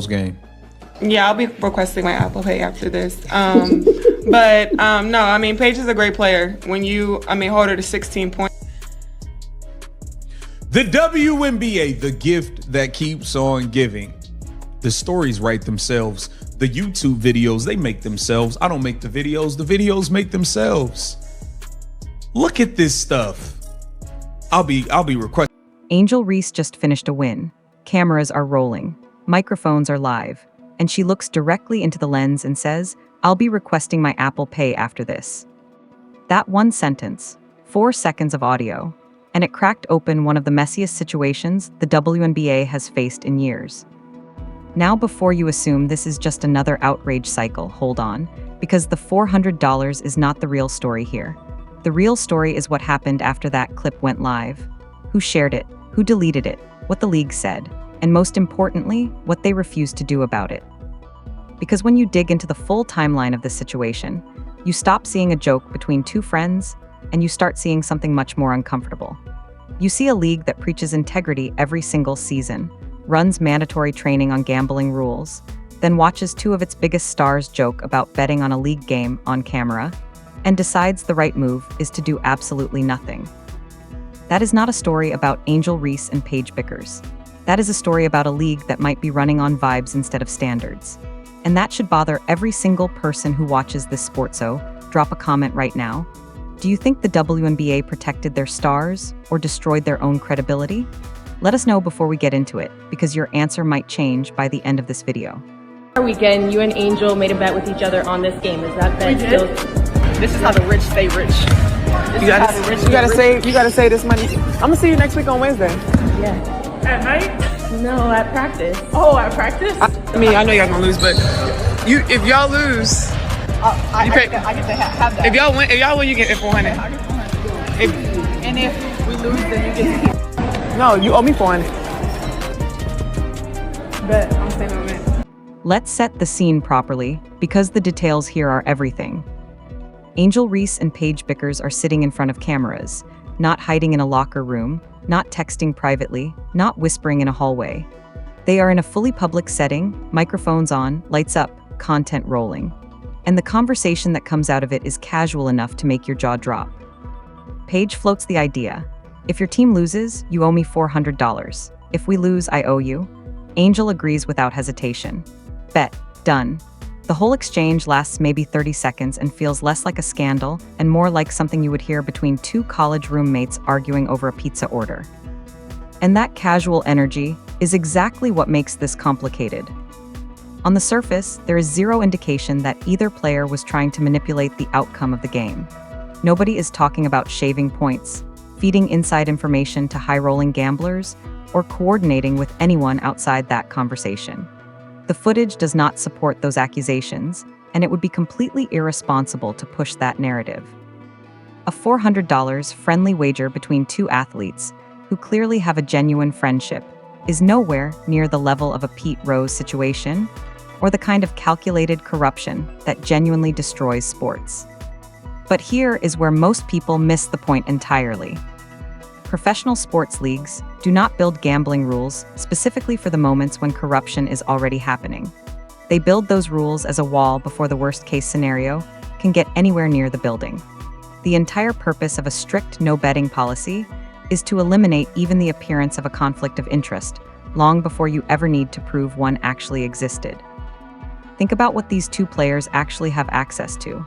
game. Yeah, I'll be requesting my Apple Pay after this. No, I mean, Paige is a great player. Hold her to 16 points. The WNBA, the gift that keeps on giving. The stories write themselves. The YouTube videos, they make themselves. I don't make the videos make themselves. Look at this stuff. I'll be requesting. Angel Reese just finished a win. Cameras are rolling. Microphones are live. And she looks directly into the lens and says, "I'll be requesting my Apple Pay after this." That one sentence, 4 seconds of audio, and it cracked open one of the messiest situations the WNBA has faced in years. Now, before you assume this is just another outrage cycle, hold on, because the $400 is not the real story here. The real story is what happened after that clip went live. Who shared it, who deleted it, what the league said, and most importantly, what they refused to do about it. Because when you dig into the full timeline of this situation, you stop seeing a joke between two friends, and you start seeing something much more uncomfortable. You see a league that preaches integrity every single season, runs mandatory training on gambling rules, then watches two of its biggest stars joke about betting on a league game on camera, and decides the right move is to do absolutely nothing. That is not a story about Angel Reese and Paige Bickers. That is a story about a league that might be running on vibes instead of standards. And that should bother every single person who watches this sport. So, drop a comment right now. Do you think the WNBA protected their stars or destroyed their own credibility? Let us know before we get into it, because your answer might change by the end of this video. Weekend, you and Angel made a bet with each other on this game. Is that bet still? This is how the rich stay rich. You gotta save this money. I'm gonna see you next week on Wednesday. Yeah. At night? No, at practice. Oh, at practice? I mean, I know y'all gonna lose, but if y'all lose, I get to have that. if y'all win, you get 400. I get 400. And if we lose, then you get to keep. No, you owe me 400. Bet I'm saying on it. Let's set the scene properly, because the details here are everything. Angel Reese and Paige Bickers are sitting in front of cameras, not hiding in a locker room, not texting privately, not whispering in a hallway. They are in a fully public setting, microphones on, lights up, content rolling. And the conversation that comes out of it is casual enough to make your jaw drop. Paige floats the idea. If your team loses, you owe me $400. If we lose, I owe you. Angel agrees without hesitation. Bet. Done. The whole exchange lasts maybe 30 seconds and feels less like a scandal and more like something you would hear between two college roommates arguing over a pizza order. And that casual energy is exactly what makes this complicated. On the surface, there is zero indication that either player was trying to manipulate the outcome of the game. Nobody is talking about shaving points, feeding inside information to high-rolling gamblers, or coordinating with anyone outside that conversation. The footage does not support those accusations, and it would be completely irresponsible to push that narrative. A $400 friendly wager between two athletes, who clearly have a genuine friendship, is nowhere near the level of a Pete Rose situation, or the kind of calculated corruption that genuinely destroys sports. But here is where most people miss the point entirely. Professional sports leagues do not build gambling rules specifically for the moments when corruption is already happening. They build those rules as a wall before the worst-case scenario can get anywhere near the building. The entire purpose of a strict no-betting policy is to eliminate even the appearance of a conflict of interest long before you ever need to prove one actually existed. Think about what these two players actually have access to.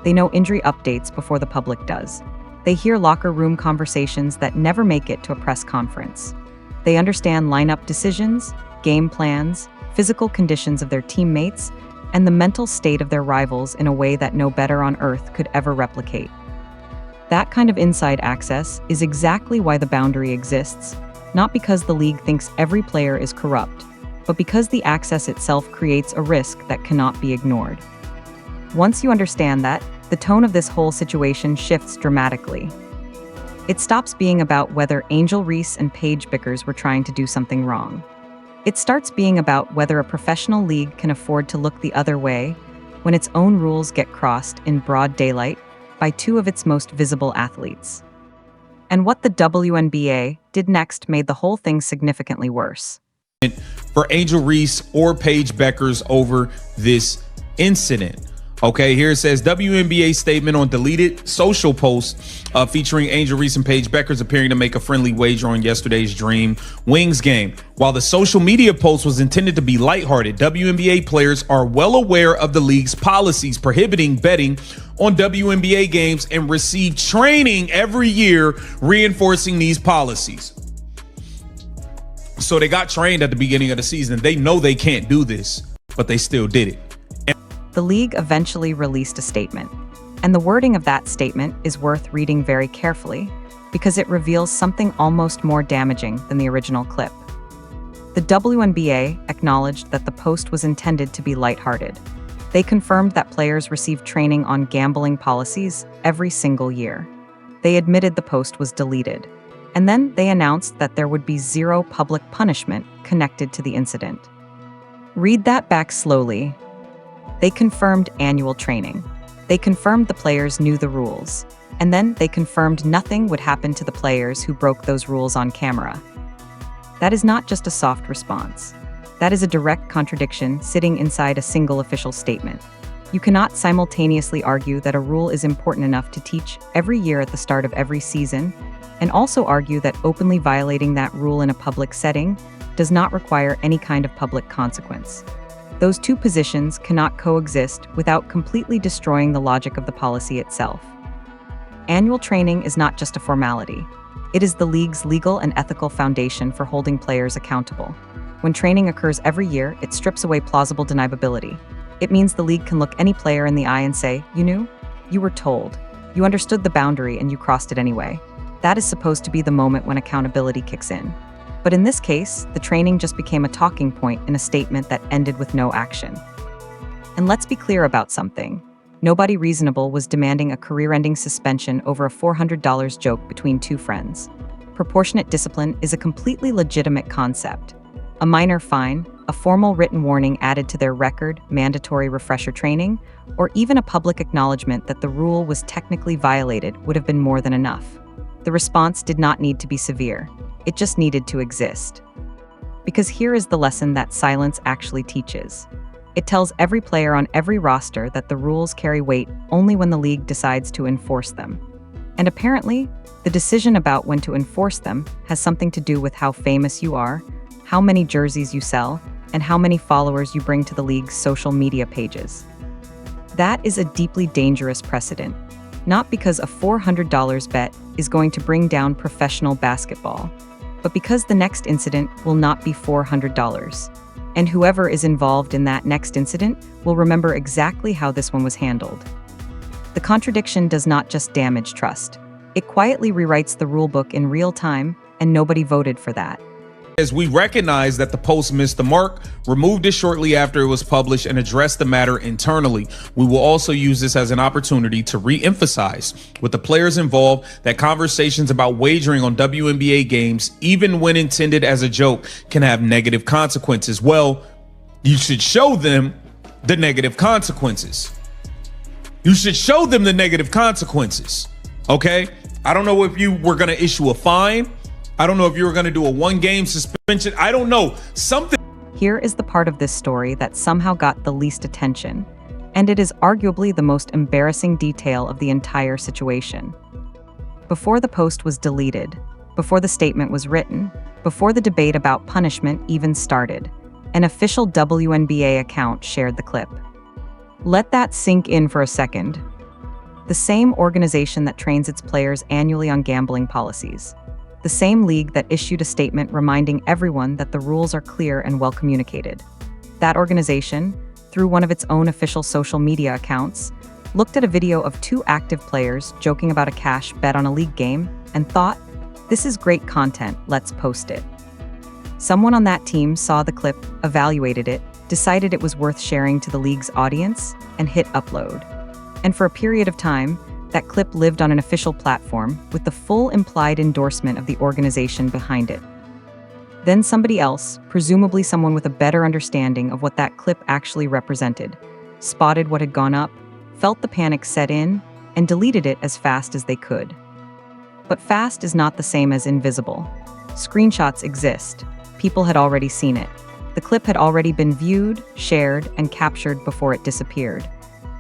They know injury updates before the public does. They hear locker room conversations that never make it to a press conference. They understand lineup decisions, game plans, physical conditions of their teammates, and the mental state of their rivals in a way that no bettor on earth could ever replicate. That kind of inside access is exactly why the boundary exists, not because the league thinks every player is corrupt, but because the access itself creates a risk that cannot be ignored. Once you understand that, the tone of this whole situation shifts dramatically. It stops being about whether Angel Reese and Paige Bickers were trying to do something wrong. It starts being about whether a professional league can afford to look the other way when its own rules get crossed in broad daylight by two of its most visible athletes. And what the WNBA did next made the whole thing significantly worse. for Angel Reese or Paige Bickers over this incident. Okay, here it says WNBA statement on deleted social post featuring Angel Reese and Paige Bickers appearing to make a friendly wager on yesterday's Dream Wings game. While the social media post was intended to be lighthearted, WNBA players are well aware of the league's policies prohibiting betting on WNBA games and receive training every year reinforcing these policies. So they got trained at the beginning of the season. They know they can't do this, but they still did it. The league eventually released a statement, and the wording of that statement is worth reading very carefully because it reveals something almost more damaging than the original clip. The WNBA acknowledged that the post was intended to be lighthearted. They confirmed that players received training on gambling policies every single year. They admitted the post was deleted, and then they announced that there would be zero public punishment connected to the incident. Read that back slowly. They confirmed annual training. They confirmed the players knew the rules. And then they confirmed nothing would happen to the players who broke those rules on camera. That is not just a soft response. That is a direct contradiction sitting inside a single official statement. You cannot simultaneously argue that a rule is important enough to teach every year at the start of every season, and also argue that openly violating that rule in a public setting does not require any kind of public consequence. Those two positions cannot coexist without completely destroying the logic of the policy itself. Annual training is not just a formality. It is the league's legal and ethical foundation for holding players accountable. When training occurs every year, it strips away plausible deniability. It means the league can look any player in the eye and say, "You knew? You were told. You understood the boundary and you crossed it anyway." That is supposed to be the moment when accountability kicks in. But in this case, the training just became a talking point in a statement that ended with no action. And let's be clear about something. Nobody reasonable was demanding a career-ending suspension over a $400 joke between two friends. Proportionate discipline is a completely legitimate concept. A minor fine, a formal written warning added to their record, mandatory refresher training, or even a public acknowledgement that the rule was technically violated would have been more than enough. The response did not need to be severe. It just needed to exist. Because here is the lesson that silence actually teaches. It tells every player on every roster that the rules carry weight only when the league decides to enforce them. And apparently, the decision about when to enforce them has something to do with how famous you are, how many jerseys you sell, and how many followers you bring to the league's social media pages. That is a deeply dangerous precedent. Not because a $400 bet is going to bring down professional basketball, but because the next incident will not be $400. And whoever is involved in that next incident will remember exactly how this one was handled. The contradiction does not just damage trust. It quietly rewrites the rulebook in real time, and nobody voted for that. As we recognize that the post missed the mark, removed it shortly after it was published, and addressed the matter internally. We will also use this as an opportunity to re-emphasize with the players involved that conversations about wagering on WNBA games, even when intended as a joke, can have negative consequences. Well, you should show them the negative consequences. You should show them the negative consequences. Okay? I don't know if you were going to issue a fine. I don't know if you were going to do a 1-game suspension. I don't know. Something. Here is the part of this story that somehow got the least attention, and it is arguably the most embarrassing detail of the entire situation. Before the post was deleted, before the statement was written, before the debate about punishment even started, an official WNBA account shared the clip. Let that sink in for a second. The same organization that trains its players annually on gambling policies. The same league that issued a statement reminding everyone that the rules are clear and well communicated. That organization, through one of its own official social media accounts, looked at a video of two active players joking about a cash bet on a league game and thought, "This is great content, let's post it." Someone on that team saw the clip, evaluated it, decided it was worth sharing to the league's audience, and hit upload. And for a period of time, that clip lived on an official platform with the full implied endorsement of the organization behind it. Then somebody else, presumably someone with a better understanding of what that clip actually represented, spotted what had gone up, felt the panic set in, and deleted it as fast as they could. But fast is not the same as invisible. Screenshots exist. People had already seen it. The clip had already been viewed, shared, and captured before it disappeared.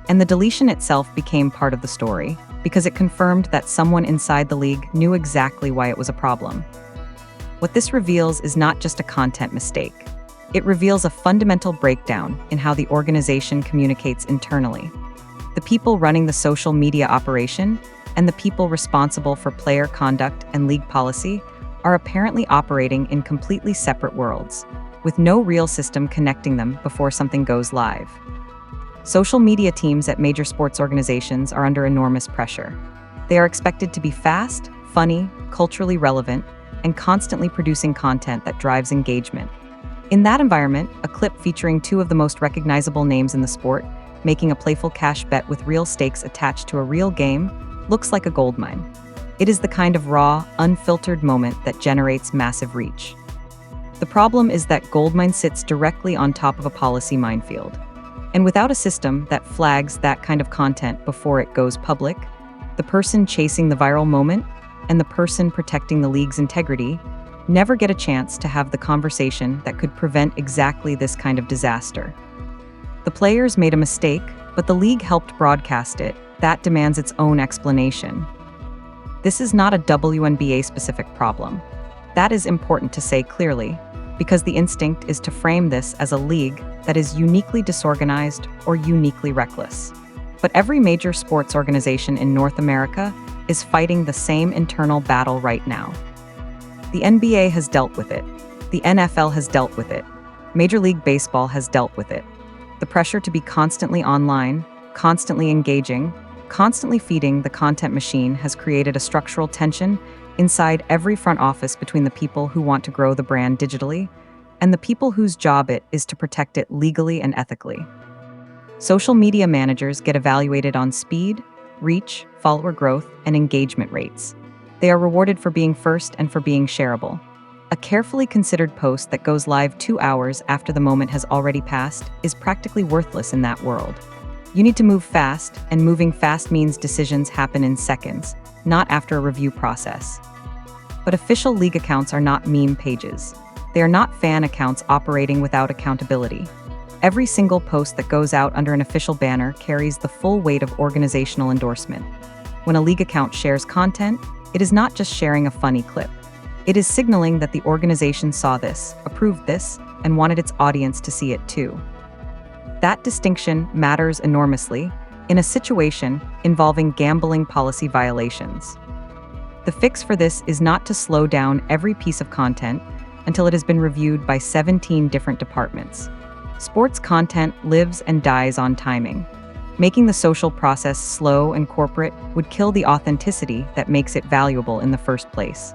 And the deletion itself became part of the story, because it confirmed that someone inside the league knew exactly why it was a problem. What this reveals is not just a content mistake. It reveals a fundamental breakdown in how the organization communicates internally. The people running the social media operation and the people responsible for player conduct and league policy are apparently operating in completely separate worlds, with no real system connecting them before something goes live. Social media teams at major sports organizations are under enormous pressure. They are expected to be fast, funny, culturally relevant, and constantly producing content that drives engagement. In that environment, a clip featuring two of the most recognizable names in the sport, making a playful cash bet with real stakes attached to a real game, looks like a goldmine. It is the kind of raw, unfiltered moment that generates massive reach. The problem is that goldmine sits directly on top of a policy minefield. And without a system that flags that kind of content before it goes public, the person chasing the viral moment and the person protecting the league's integrity never get a chance to have the conversation that could prevent exactly this kind of disaster. The players made a mistake, but the league helped broadcast it. That demands its own explanation. This is not a WNBA-specific problem. That is important to say clearly, because the instinct is to frame this as a league that is uniquely disorganized or uniquely reckless. But every major sports organization in North America is fighting the same internal battle right now. The NBA has dealt with it. The NFL has dealt with it. Major League Baseball has dealt with it. The pressure to be constantly online, constantly engaging, constantly feeding the content machine has created a structural tension inside every front office between the people who want to grow the brand digitally and the people whose job it is to protect it legally and ethically. Social media managers get evaluated on speed, reach, follower growth, and engagement rates. They are rewarded for being first and for being shareable. A carefully considered post that goes live 2 hours after the moment has already passed is practically worthless in that world. You need to move fast, and moving fast means decisions happen in seconds, not after a review process. But official league accounts are not meme pages. They are not fan accounts operating without accountability. Every single post that goes out under an official banner carries the full weight of organizational endorsement. When a league account shares content, it is not just sharing a funny clip. It is signaling that the organization saw this, approved this, and wanted its audience to see it too. That distinction matters enormously in a situation involving gambling policy violations. The fix for this is not to slow down every piece of content until it has been reviewed by 17 different departments. Sports content lives and dies on timing. Making the social process slow and corporate would kill the authenticity that makes it valuable in the first place.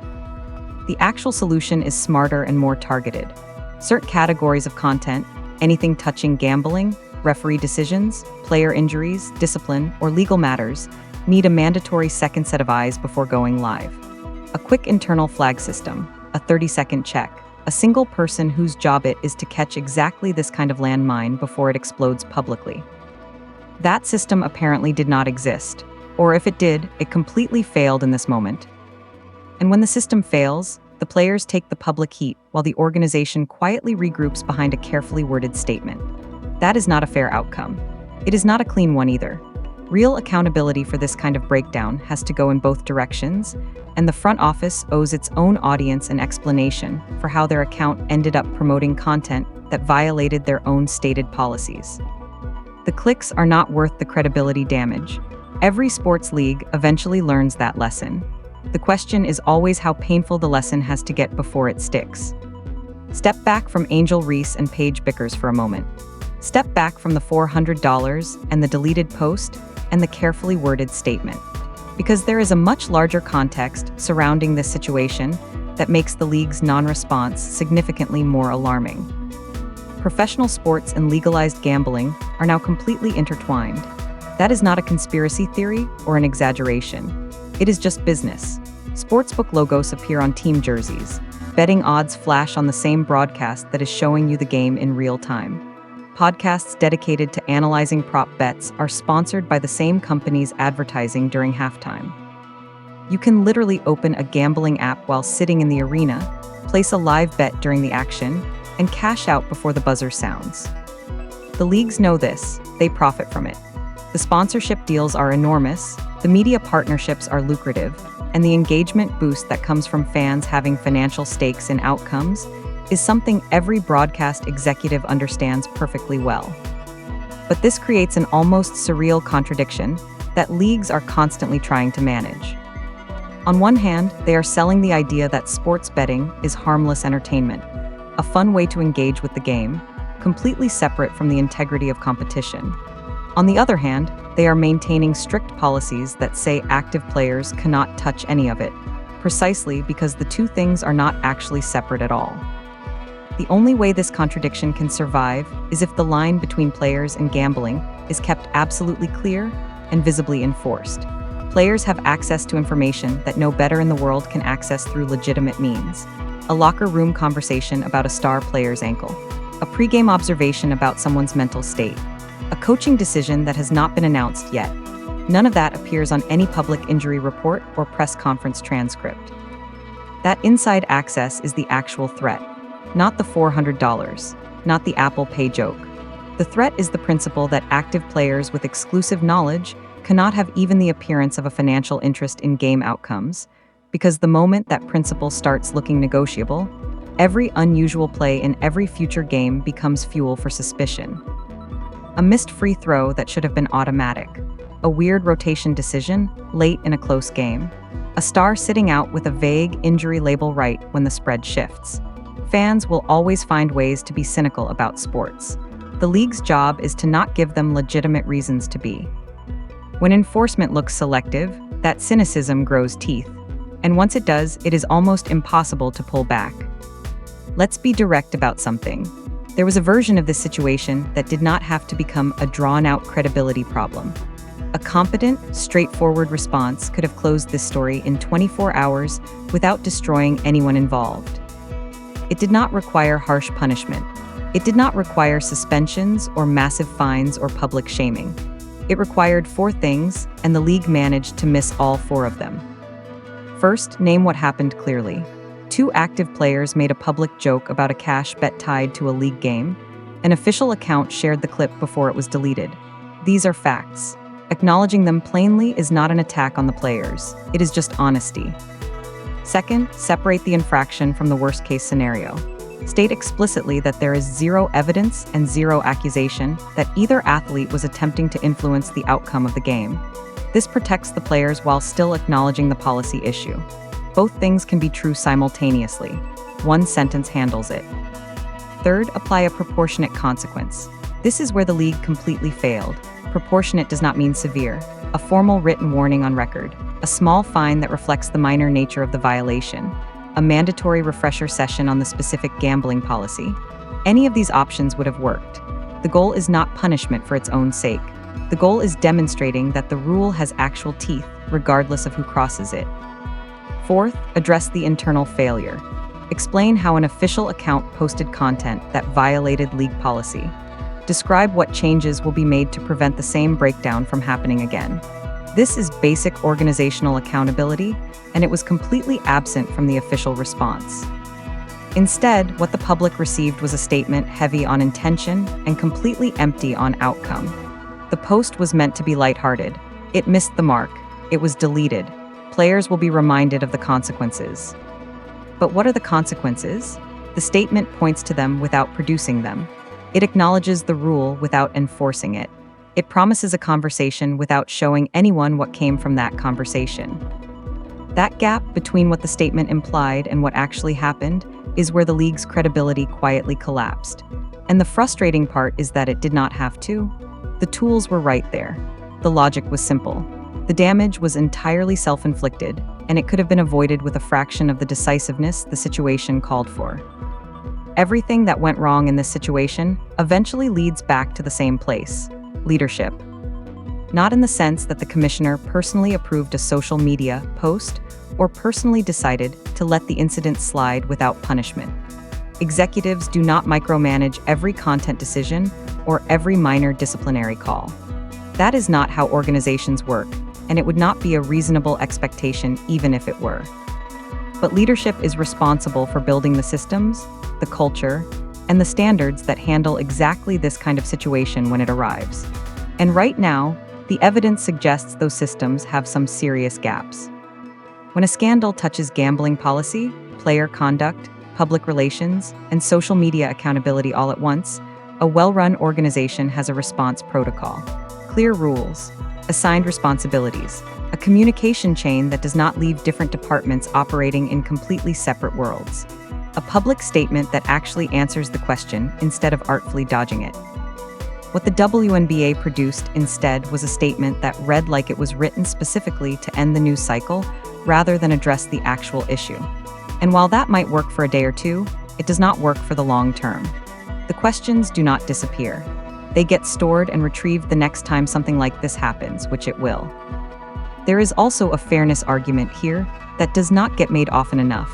The actual solution is smarter and more targeted. Certain categories of content, anything touching gambling, referee decisions, player injuries, discipline, or legal matters, need a mandatory second set of eyes before going live. A quick internal flag system, a 30-second check, a single person whose job it is to catch exactly this kind of landmine before it explodes publicly. That system apparently did not exist, or if it did, it completely failed in this moment. And when the system fails, the players take the public heat while the organization quietly regroups behind a carefully worded statement. That is not a fair outcome. It is not a clean one either. Real accountability for this kind of breakdown has to go in both directions, and the front office owes its own audience an explanation for how their account ended up promoting content that violated their own stated policies. The clicks are not worth the credibility damage. Every sports league eventually learns that lesson. The question is always how painful the lesson has to get before it sticks. Step back from Angel Reese and Paige Bickers for a moment. Step back from the $400 and the deleted post and the carefully worded statement. Because there is a much larger context surrounding this situation that makes the league's non-response significantly more alarming. Professional sports and legalized gambling are now completely intertwined. That is not a conspiracy theory or an exaggeration. It is just business. Sportsbook logos appear on team jerseys. Betting odds flash on the same broadcast that is showing you the game in real time. Podcasts dedicated to analyzing prop bets are sponsored by the same companies advertising during halftime. You can literally open a gambling app while sitting in the arena, place a live bet during the action, and cash out before the buzzer sounds. The leagues know this, they profit from it. The sponsorship deals are enormous, the media partnerships are lucrative, and the engagement boost that comes from fans having financial stakes in outcomes is something every broadcast executive understands perfectly well. But this creates an almost surreal contradiction that leagues are constantly trying to manage. On one hand, they are selling the idea that sports betting is harmless entertainment, a fun way to engage with the game, completely separate from the integrity of competition. On the other hand, they are maintaining strict policies that say active players cannot touch any of it, precisely because the two things are not actually separate at all. The only way this contradiction can survive is if the line between players and gambling is kept absolutely clear and visibly enforced. Players have access to information that no better in the world can access through legitimate means. A locker room conversation about a star player's ankle. A pre-game observation about someone's mental state. A coaching decision that has not been announced yet. None of that appears on any public injury report or press conference transcript. That inside access is the actual threat, not the $400, not the Apple Pay joke. The threat is the principle that active players with exclusive knowledge cannot have even the appearance of a financial interest in game outcomes, because the moment that principle starts looking negotiable, every unusual play in every future game becomes fuel for suspicion. A missed free throw that should have been automatic. A weird rotation decision late in a close game. A star sitting out with a vague injury label right when the spread shifts. Fans will always find ways to be cynical about sports. The league's job is to not give them legitimate reasons to be. When enforcement looks selective, that cynicism grows teeth. And once it does, it is almost impossible to pull back. Let's be direct about something. There was a version of this situation that did not have to become a drawn-out credibility problem. A competent, straightforward response could have closed this story in 24 hours without destroying anyone involved. It did not require harsh punishment. It did not require suspensions or massive fines or public shaming. It required 4 things, and the league managed to miss all 4 of them. First, name what happened clearly. 2 active players made a public joke about a cash bet tied to a league game. An official account shared the clip before it was deleted. These are facts. Acknowledging them plainly is not an attack on the players. It is just honesty. Second, separate the infraction from the worst-case scenario. State explicitly that there is 0 evidence and 0 accusation that either athlete was attempting to influence the outcome of the game. This protects the players while still acknowledging the policy issue. Both things can be true simultaneously. One sentence handles it. Third, apply a proportionate consequence. This is where the league completely failed. Proportionate does not mean severe. A formal written warning on record. A small fine that reflects the minor nature of the violation. A mandatory refresher session on the specific gambling policy. Any of these options would have worked. The goal is not punishment for its own sake. The goal is demonstrating that the rule has actual teeth, regardless of who crosses it. Fourth, address the internal failure. Explain how an official account posted content that violated league policy. Describe what changes will be made to prevent the same breakdown from happening again. This is basic organizational accountability, and it was completely absent from the official response. Instead, what the public received was a statement heavy on intention and completely empty on outcome. The post was meant to be lighthearted. It missed the mark. It was deleted. Players will be reminded of the consequences. But what are the consequences? The statement points to them without producing them. It acknowledges the rule without enforcing it. It promises a conversation without showing anyone what came from that conversation. That gap between what the statement implied and what actually happened is where the league's credibility quietly collapsed. And the frustrating part is that it did not have to. The tools were right there. The logic was simple. The damage was entirely self-inflicted, and it could have been avoided with a fraction of the decisiveness the situation called for. Everything that went wrong in this situation eventually leads back to the same place: leadership. Not in the sense that the commissioner personally approved a social media post or personally decided to let the incident slide without punishment. Executives do not micromanage every content decision or every minor disciplinary call. That is not how organizations work, and it would not be a reasonable expectation even if it were. But leadership is responsible for building the systems, the culture, and the standards that handle exactly this kind of situation when it arrives. And right now, the evidence suggests those systems have some serious gaps. When a scandal touches gambling policy, player conduct, public relations, and social media accountability all at once, a well-run organization has a response protocol. Clear rules, assigned responsibilities, a communication chain that does not leave different departments operating in completely separate worlds. A public statement that actually answers the question instead of artfully dodging it. What the WNBA produced instead was a statement that read like it was written specifically to end the news cycle rather than address the actual issue. And while that might work for a day or two, it does not work for the long term. The questions do not disappear. They get stored and retrieved the next time something like this happens, which it will. There is also a fairness argument here that does not get made often enough.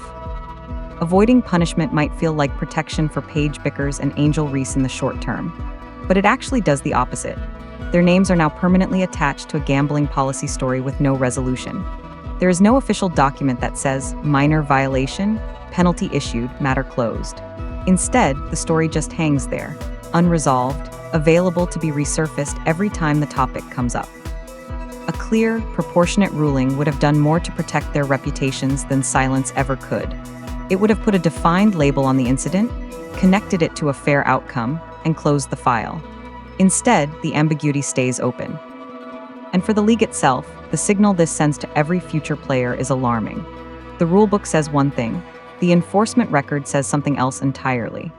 Avoiding punishment might feel like protection for Paige Bickers and Angel Reese in the short term, but it actually does the opposite. Their names are now permanently attached to a gambling policy story with no resolution. There is no official document that says minor violation, penalty issued, matter closed. Instead, the story just hangs there, unresolved, available to be resurfaced every time the topic comes up. A clear, proportionate ruling would have done more to protect their reputations than silence ever could. It would have put a defined label on the incident, connected it to a fair outcome, and closed the file. Instead, the ambiguity stays open. And for the league itself, the signal this sends to every future player is alarming. The rulebook says one thing, the enforcement record says something else entirely.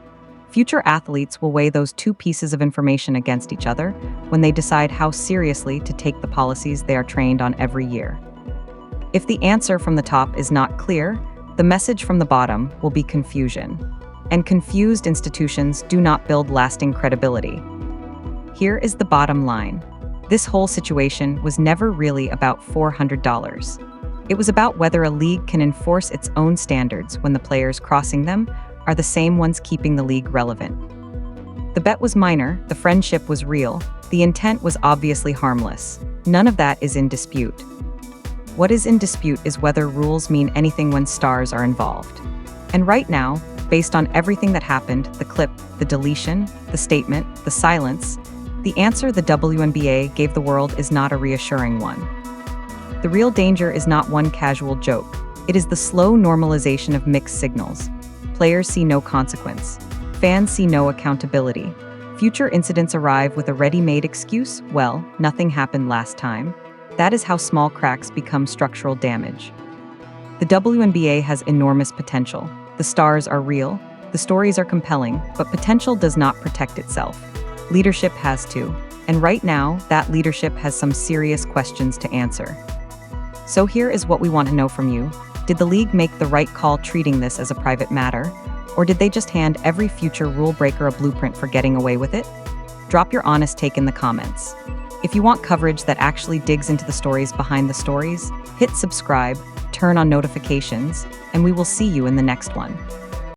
Future athletes will weigh those two pieces of information against each other when they decide how seriously to take the policies they are trained on every year. If the answer from the top is not clear, the message from the bottom will be confusion. And confused institutions do not build lasting credibility. Here is the bottom line. This whole situation was never really about $400. It was about whether a league can enforce its own standards when the players crossing them are the same ones keeping the league relevant. The bet was minor, the friendship was real, the intent was obviously harmless. None of that is in dispute. What is in dispute is whether rules mean anything when stars are involved. And right now, based on everything that happened, the clip, the deletion, the statement, the silence, the answer the WNBA gave the world is not a reassuring one. The real danger is not one casual joke. It is the slow normalization of mixed signals. Players see no consequence. Fans see no accountability. Future incidents arrive with a ready-made excuse, well, nothing happened last time. That is how small cracks become structural damage. The WNBA has enormous potential. The stars are real, the stories are compelling, but potential does not protect itself. Leadership has to. And right now, that leadership has some serious questions to answer. So here is what we want to know from you. Did the league make the right call treating this as a private matter? Or did they just hand every future rule breaker a blueprint for getting away with it? Drop your honest take in the comments. If you want coverage that actually digs into the stories behind the stories, hit subscribe, turn on notifications, and we will see you in the next one.